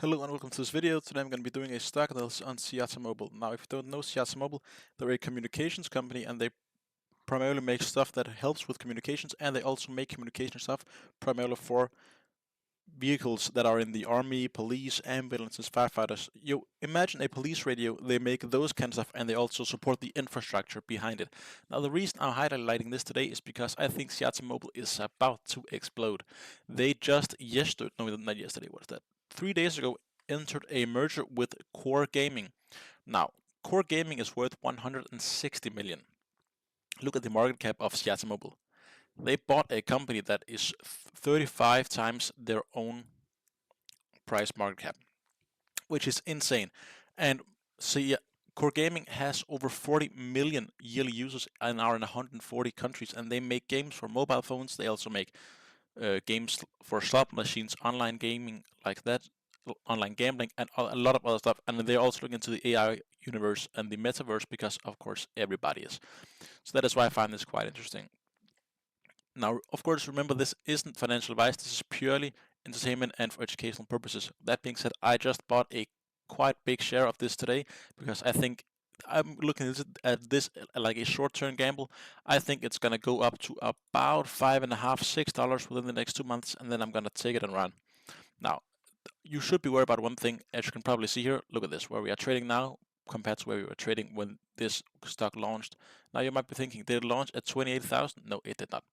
Hello and welcome to this video. Today I'm going to be doing a stock analysis on Siyata Mobile. Now, if you don't know Siyata Mobile, they're a communications company and they primarily make stuff that helps with communications, and they also make communication stuff primarily for vehicles that are in the army, police, ambulances, firefighters. You imagine a police radio, they make those kind of stuff, and they also support the infrastructure behind it. Now, the reason I'm highlighting this today is because I think Siyata Mobile is about to explode. They just yesterday, no, not yesterday, what is that? 3 days ago, entered a merger with Core Gaming. Now, Core Gaming is worth 160 million. Look at the market cap of Siyata Mobile. They bought a company that is 35 times their own price market cap, which is insane. And see, Core Gaming has over 40 million yearly users and are in 140 countries, and they make games for mobile phones. They also make games for slot machines, online gaming like that, online gambling, and a lot of other stuff. And they're also looking into the AI universe and the metaverse because, of course, everybody is. So that is why I find this quite interesting. Now, of course, remember this isn't financial advice. This is purely entertainment and for educational purposes. That being said, I just bought a quite big share of this today because I think I'm looking at this like a short-term gamble. I think it's gonna go up to about $5.50, $6 within the next 2 months, and then I'm gonna take it and run. Now, you should be worried about one thing, as you can probably see here. Look at this, where we are trading now compared to where we were trading when this stock launched. Now you might be thinking, did it launch at 28,000? No, it did not.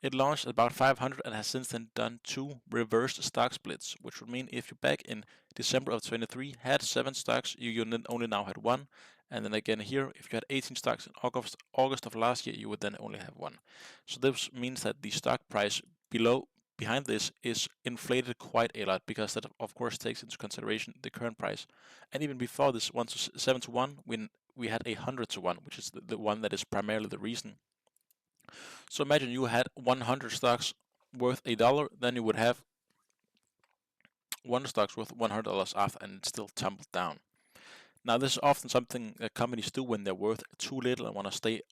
It launched at about 500 and has since then done two reverse stock splits, which would mean if you back in December of 23 had 7 stocks, you only now had 1. And then again here, if you had 18 stocks in August of last year, you would then only have 1. So this means that the stock price behind this is inflated quite a lot because that of course takes into consideration the current price. And even before this 7 to 1, when we had 100 to 1, which is the one that is primarily the reason. So imagine you had 100 stocks worth $1, then you would have one stock's worth $100 after, and it still tumbled down. Now, this is often something that companies do when they're worth too little and want to stay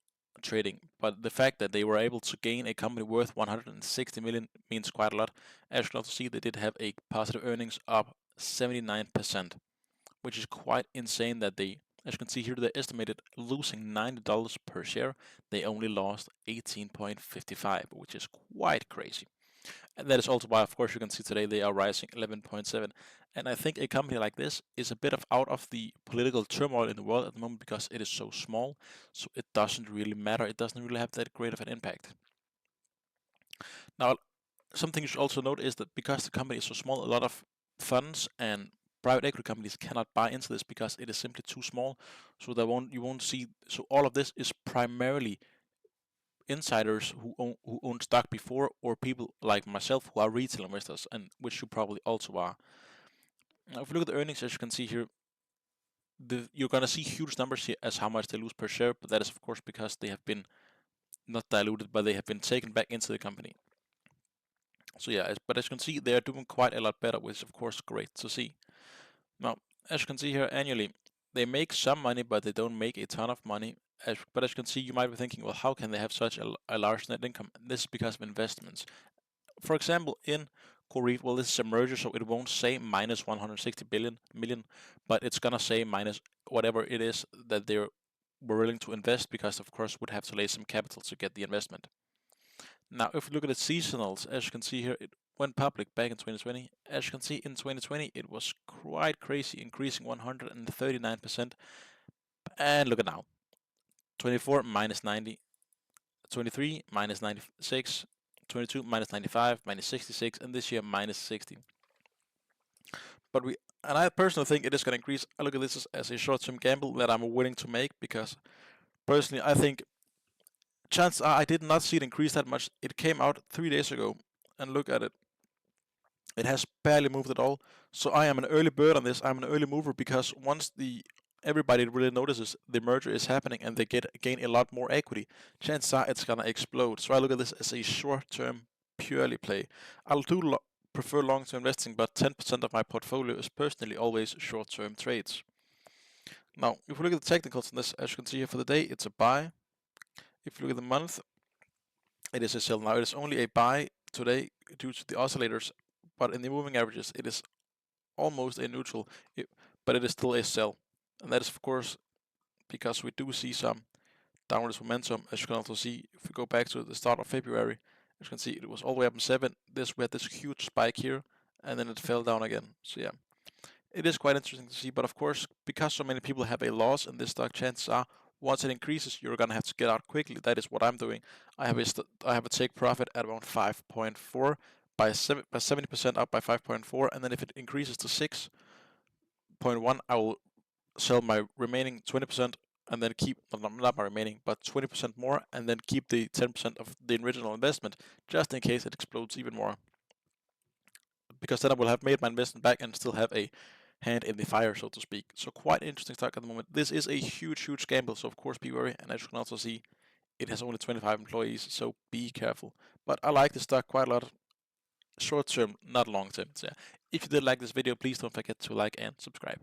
trading. But the fact that they were able to gain a company worth 160 million means quite a lot. As you can also see, they did have a positive earnings up 79%, which is quite insane that they, as you can see here, they estimated losing $90 per share. They only lost 18.55, which is quite crazy. And that is also why, of course, you can see today they are rising 11.7. And I think a company like this is a bit of out of the political turmoil in the world at the moment because it is so small. So it doesn't really matter. It doesn't really have that great of an impact. Now, something you should also note is that because the company is so small, a lot of funds and private equity companies cannot buy into this because it is simply too small. So you won't see. So all of this is primarily insiders who own stock before, or people like myself who are retail investors, and which you probably also are. Now, if you look at the earnings, as you can see here, you're gonna see huge numbers here as how much they lose per share, but that is of course because they have been not diluted, but they have been taken back into the company. So yeah, but as you can see, they are doing quite a lot better, which is of course great to see. Now, as you can see here, annually, they make some money, but they don't make a ton of money. But as you can see, you might be thinking, well, how can they have such a large net income? This is because of investments. For example, in Corif, well, this is a merger, so it won't say minus 160 million, but it's gonna say minus whatever it is that they were willing to invest, because of course would have to lay some capital to get the investment. Now, if you look at the seasonals, as you can see here, it went public back in 2020. As you can see, in 2020, it was quite crazy, increasing 139%. And look at now, 24 minus 90, 23 minus 96, 22 minus 95, minus 66, and this year minus 60. But I personally think it is going to increase. I look at this as a short-term gamble that I'm willing to make because personally I think chances are I did not see it increase that much. It came out 3 days ago, and look at it. It has barely moved at all. So I am an early bird on this. I'm an early mover because once everybody really notices the merger is happening and they gain a lot more equity, chances are it's gonna explode. So I look at this as a short-term purely play. I'll prefer long-term investing, but 10% of my portfolio is personally always short-term trades. Now, if we look at the technicals on this, as you can see here for the day, it's a buy. If you look at the month, it is a sell. Now, it is only a buy today due to the oscillators, but in the moving averages, it is almost a neutral, but it is still a sell. And that is, of course, because we do see some downwards momentum. As you can also see, if we go back to the start of February, as you can see, it was all the way up in 7. We had this huge spike here, and then it fell down again. So yeah, it is quite interesting to see. But of course, because so many people have a loss in this stock, chances are once it increases, you're gonna have to get out quickly. That is what I'm doing. I have a take profit at around 5.4 by 70% up by 5.4, and then if it increases to 6.1, I will sell my remaining 20% and then keep, not my remaining, but 20% more, and then keep the 10% of the original investment just in case it explodes even more. Because then I will have made my investment back and still have a hand in the fire, so to speak. So quite interesting stock at the moment. This is a huge, huge gamble, so of course be wary. And as you can also see, it has only 25 employees, so be careful. But I like the stock quite a lot. Short term, not long term. So yeah. If you did like this video, please don't forget to like and subscribe.